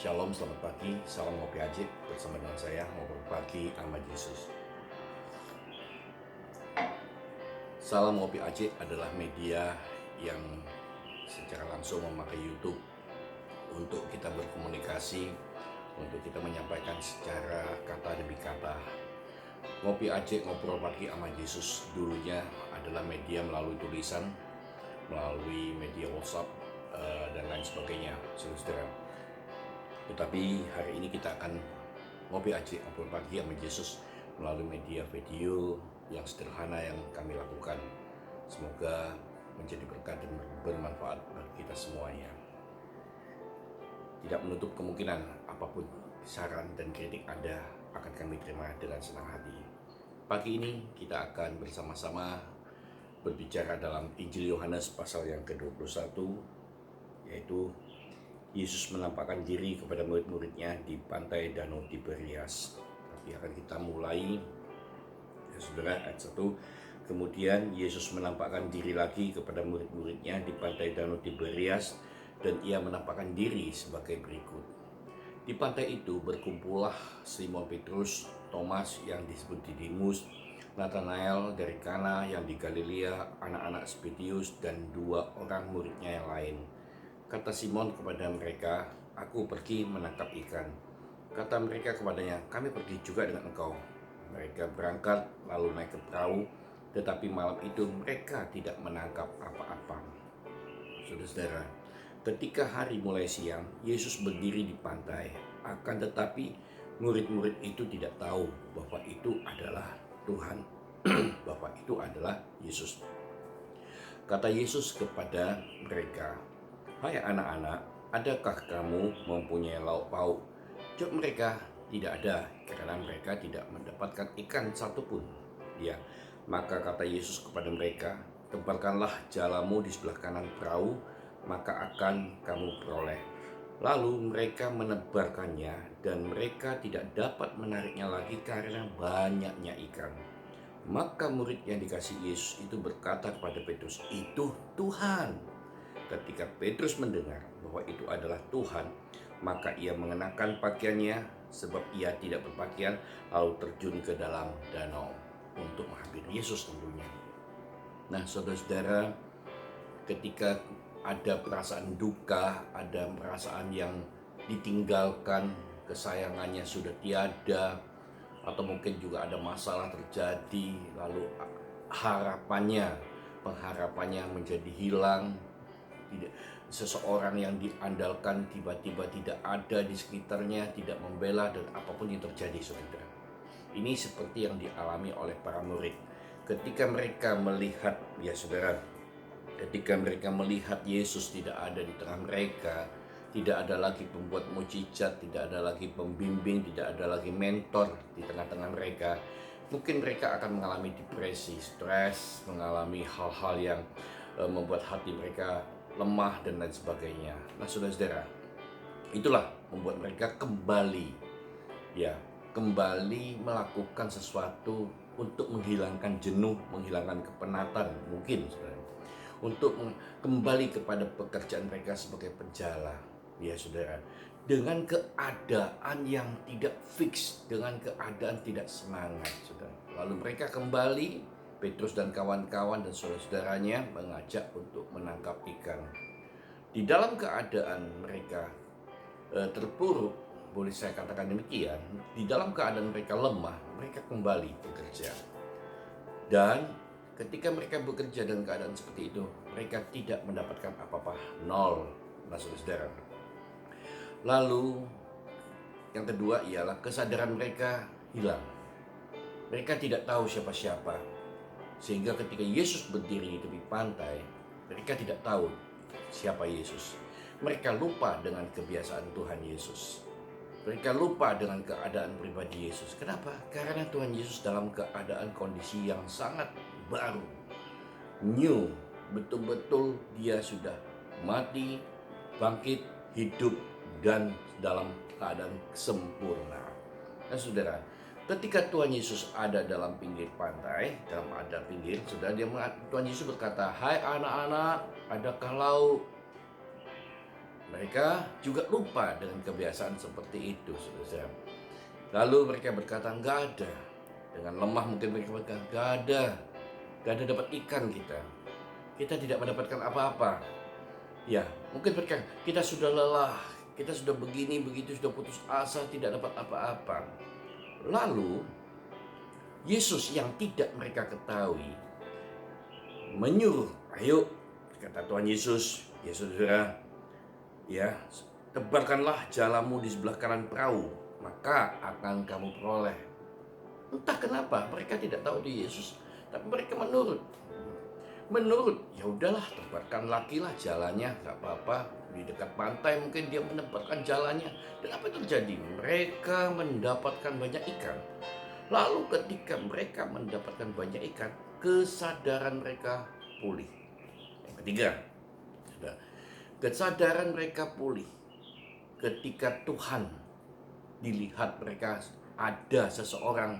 Shalom, selamat pagi. Salam ngopi Ajik bersama dengan saya ngobrol pagi sama Yesus. Salam ngopi Ajik adalah media yang secara langsung memakai YouTube untuk kita berkomunikasi, untuk kita menyampaikan secara kata demi kata. Ngopi Ajik ngobrol pagi sama Yesus dulunya adalah media melalui tulisan, melalui media WhatsApp dan lain sebagainya, saudara. Tetapi hari ini kita akan ngopi aja ngobrol pagi sama Yesus melalui media video yang sederhana yang kami lakukan. Semoga menjadi berkat dan bermanfaat bagi kita semuanya. Tidak menutup kemungkinan apapun saran dan kritik Anda akan kami terima dengan senang hati. Pagi ini kita akan bersama-sama berbicara dalam Injil Yohanes pasal yang ke-21, yaitu Yesus menampakkan diri kepada murid-muridnya di pantai Danau Tiberias. Tapi akan kita mulai, ya saudara, ayat 1. Kemudian Yesus menampakkan diri lagi kepada murid-muridnya di pantai Danau Tiberias, dan ia menampakkan diri sebagai berikut. Di pantai itu berkumpullah Simon Petrus, Thomas yang disebut Didimus, Nathanael dari Kana yang di Galilea, anak-anak Zebedius, dan dua orang muridnya yang lain. Kata Simon kepada mereka, "Aku pergi menangkap ikan." Kata mereka kepadanya, "Kami pergi juga dengan engkau." Mereka berangkat lalu naik ke perahu, tetapi malam itu mereka tidak menangkap apa-apa. Saudara-saudara, ketika hari mulai siang, Yesus berdiri di pantai. Akan tetapi murid-murid itu tidak tahu bahwa itu adalah Tuhan, bahwa itu adalah Yesus. Kata Yesus kepada mereka, "Hai anak-anak, adakah kamu mempunyai lauk pauk?" Jawab mereka, "Tidak ada," karena mereka tidak mendapatkan ikan satupun. Ya, maka kata Yesus kepada mereka, "Tebarkanlah jalamu di sebelah kanan perahu, maka akan kamu peroleh." Lalu mereka menebarkannya, dan mereka tidak dapat menariknya lagi karena banyaknya ikan. Maka murid yang dikasihi Yesus itu berkata kepada Petrus, "Itu Tuhan." Ketika Petrus mendengar bahwa itu adalah Tuhan, maka ia mengenakan pakaiannya sebab ia tidak berpakaian, lalu terjun ke dalam danau untuk menghampiri Yesus tentunya. Nah, saudara-saudara, ketika ada perasaan duka, ada perasaan yang ditinggalkan, kesayangannya sudah tiada, atau mungkin juga ada masalah terjadi, lalu pengharapannya menjadi hilang. Tidak, seseorang yang diandalkan tiba-tiba tidak ada di sekitarnya, tidak membela, dan apapun yang terjadi, saudara. Ini seperti yang dialami oleh para murid ketika mereka melihat, ya saudara, ketika mereka melihat Yesus tidak ada di tengah mereka, tidak ada lagi pembuat mujizat, tidak ada lagi pembimbing, tidak ada lagi mentor di tengah-tengah mereka. Mungkin mereka akan mengalami depresi, stres, mengalami hal-hal yang membuat hati mereka lemah dan lain sebagainya. Nah, saudara-saudara, itulah membuat mereka kembali melakukan sesuatu untuk menghilangkan jenuh, menghilangkan kepenatan mungkin, saudara, untuk kembali kepada pekerjaan mereka sebagai penjala, ya saudara, dengan keadaan yang tidak fix, dengan keadaan tidak semangat, saudara. Lalu mereka kembali, Petrus dan kawan-kawan dan saudara-saudaranya mengajak untuk menangkap ikan. Di dalam keadaan mereka terpuruk, boleh saya katakan demikian, di dalam keadaan mereka lemah, mereka kembali bekerja. Dan ketika mereka bekerja dalam keadaan seperti itu, mereka tidak mendapatkan apa-apa, nol, saudara. Lalu yang kedua ialah kesadaran mereka hilang. Mereka tidak tahu siapa-siapa, sehingga ketika Yesus berdiri di tepi pantai, mereka tidak tahu siapa Yesus. Mereka lupa dengan kebiasaan Tuhan Yesus. Mereka lupa dengan keadaan pribadi Yesus. Kenapa? Karena Tuhan Yesus dalam keadaan kondisi yang sangat baru, new, betul-betul dia sudah mati, bangkit, hidup, dan dalam keadaan sempurna. Nah, saudara, ketika Tuhan Yesus ada dalam pinggir pantai, saudara, Tuhan Yesus berkata, "Hai anak-anak, adakah lauk?" Mereka juga lupa dengan kebiasaan seperti itu, saudara. Lalu mereka berkata, nggak ada. Dengan lemah mungkin mereka berkata, nggak ada dapat ikan kita. Kita tidak mendapatkan apa-apa. Ya, mungkin mereka, kita sudah lelah, kita sudah begini, begitu, sudah putus asa, tidak dapat apa-apa. Lalu, Yesus yang tidak mereka ketahui, menyuruh, ayo, kata Tuhan Yesus, ya saudara, ya, tebarkanlah jalamu di sebelah kanan perahu, maka akan kamu peroleh. Entah kenapa mereka tidak tahu di Yesus, tapi mereka menurut, ya udahlah, tebarkan lagi lah jalannya, nggak apa-apa. Di dekat pantai mungkin dia menebarkan jalannya, dan apa yang terjadi? Mereka mendapatkan banyak ikan. Lalu ketika mereka mendapatkan banyak ikan, kesadaran mereka pulih. Yang ketiga, kesadaran mereka pulih ketika Tuhan dilihat mereka ada seseorang,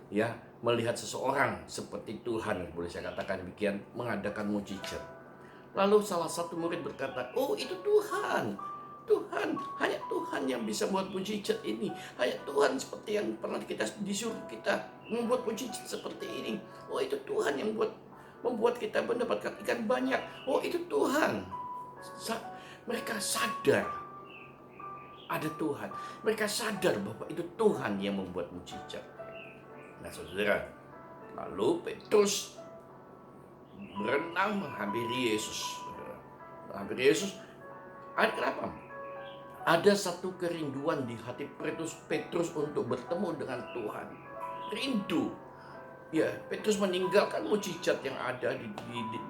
ya, melihat seseorang seperti Tuhan, boleh saya katakan demikian, mengadakan mujizat. Lalu salah satu murid berkata, oh itu Tuhan, hanya Tuhan yang bisa membuat mujizat ini. Hanya Tuhan seperti yang pernah kita disuruh kita membuat mujizat seperti ini. Oh itu Tuhan yang membuat kita mendapatkan ikan banyak. Oh itu Tuhan. Mereka sadar ada Tuhan. Mereka sadar bahwa itu Tuhan yang membuat mujizat. Nah saudara, lalu Petrus berenang menghampiri Yesus. Menghampiri Yesus, kenapa? Ada satu kerinduan di hati Petrus untuk bertemu dengan Tuhan. Rindu. Ya, Petrus meninggalkan mujizat yang ada di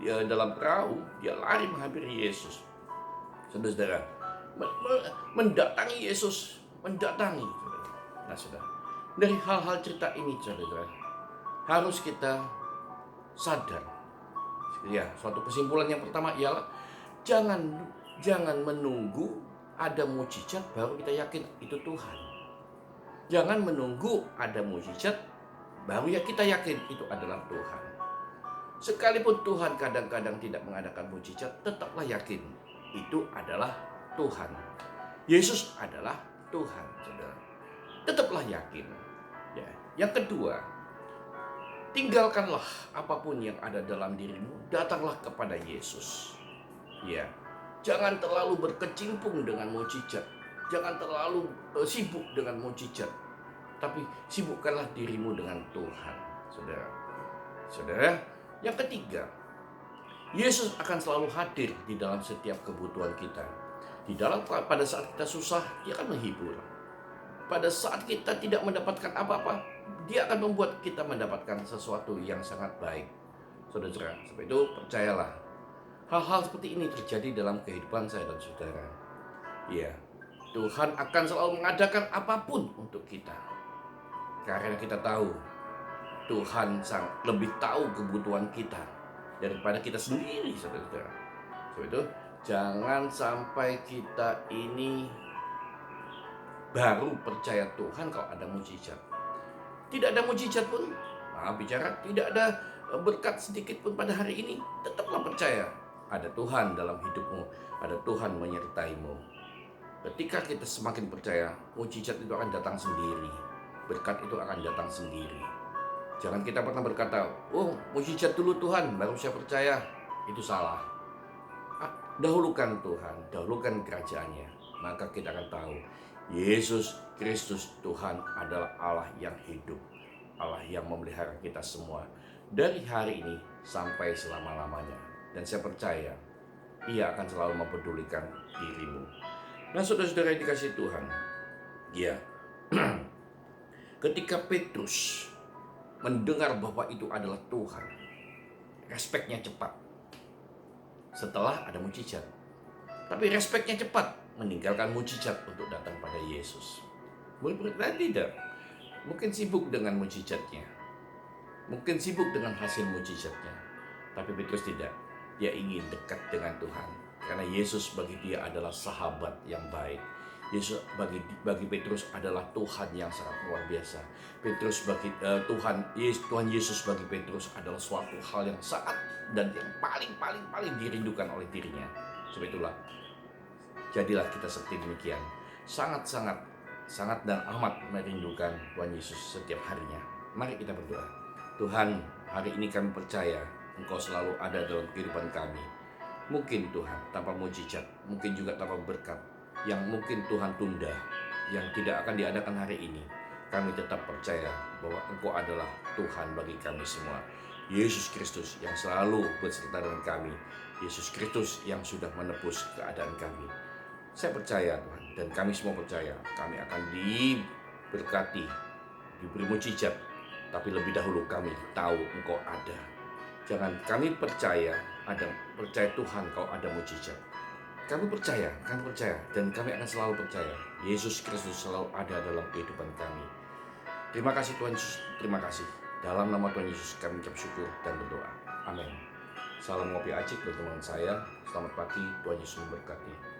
dalam perahu. Dia lari menghampiri Yesus. Saudara, mendatangi Yesus. Mendatangi. Nah, saudara, dari hal-hal cerita ini, saudara, harus kita sadar. Ya, suatu kesimpulan yang pertama ialah jangan menunggu ada mujizat baru kita yakin itu Tuhan. Jangan menunggu ada mujizat baru ya kita yakin itu adalah Tuhan. Sekalipun Tuhan kadang-kadang tidak mengadakan mujizat, tetaplah yakin itu adalah Tuhan. Yesus adalah Tuhan, saudara. Tetaplah yakin. Ya. Yang kedua, tinggalkanlah apapun yang ada dalam dirimu, datanglah kepada Yesus. Ya. Jangan terlalu berkecimpung dengan mujizat. Jangan terlalu sibuk dengan mujizat. Tapi sibukkanlah dirimu dengan Tuhan, saudara. Saudara, yang ketiga, Yesus akan selalu hadir di dalam setiap kebutuhan kita. Pada saat kita susah, Dia akan menghibur. Pada saat kita tidak mendapatkan apa-apa, Dia akan membuat kita mendapatkan sesuatu yang sangat baik. Saudara, sebab itu percayalah, hal-hal seperti ini terjadi dalam kehidupan saya dan saudara. Ya, Tuhan akan selalu mengadakan apapun untuk kita. Karena kita tahu, Tuhan lebih tahu kebutuhan kita daripada kita sendiri, saudara. Sebab itu, jangan sampai kita ini baru percaya Tuhan kalau ada mujizat. Tidak ada mujizat pun, bicara tidak ada berkat sedikit pun pada hari ini, tetaplah percaya. Ada Tuhan dalam hidupmu, ada Tuhan menyertaimu. Ketika kita semakin percaya, mujizat itu akan datang sendiri. Berkat itu akan datang sendiri. Jangan kita pernah berkata, oh mujizat dulu Tuhan, baru saya percaya. Itu salah. Dahulukan Tuhan, dahulukan kerajaannya. Maka kita akan tahu, Yesus Kristus Tuhan adalah Allah yang hidup. Allah yang memelihara kita semua. Dari hari ini sampai selama-lamanya. Dan saya percaya, Ia akan selalu mempedulikan dirimu. Nah saudara-saudara yang dikasihi Tuhan, ya, ketika Petrus mendengar bahwa itu adalah Tuhan, respeknya cepat. Setelah ada mujizat, tapi respeknya cepat meninggalkan mujizat untuk datang pada Yesus. Murid-murid tidak, mungkin sibuk dengan mujizatnya, mungkin sibuk dengan hasil mujizatnya, tapi Petrus tidak. Dia ingin dekat dengan Tuhan, karena Yesus bagi dia adalah sahabat yang baik. Yesus bagi Petrus adalah Tuhan yang sangat luar biasa. Petrus bagi Tuhan Yesus bagi Petrus adalah suatu hal yang sangat dan yang paling dirindukan oleh dirinya. Sebab itulah, Jadilah kita seperti demikian. Sangat-sangat, sangat dan amat merindukan Tuhan Yesus setiap harinya. Mari kita berdoa. Tuhan, hari ini kami percaya Engkau selalu ada dalam kehidupan kami. Mungkin Tuhan tanpa mujizat, mungkin juga tanpa berkat yang mungkin Tuhan tunda, yang tidak akan diadakan hari ini. Kami tetap percaya bahwa Engkau adalah Tuhan bagi kami semua. Yesus Kristus yang selalu beserta dengan kami. Yesus Kristus yang sudah menebus keadaan kami. Saya percaya Tuhan, dan kami semua percaya kami akan diberkati, diberi mujizat. Tapi lebih dahulu kami tahu Engkau ada. Jangan kami percaya Tuhan Kau ada mujizat. Kami percaya, dan kami akan selalu percaya Yesus Kristus selalu ada dalam kehidupan kami. Terima kasih Tuhan Yesus, terima kasih. Dalam nama Tuhan Yesus kami ucap syukur dan berdoa. Amin. Salam ngopi acik buat teman saya. Selamat pagi, Tuhan Yesus memberkati.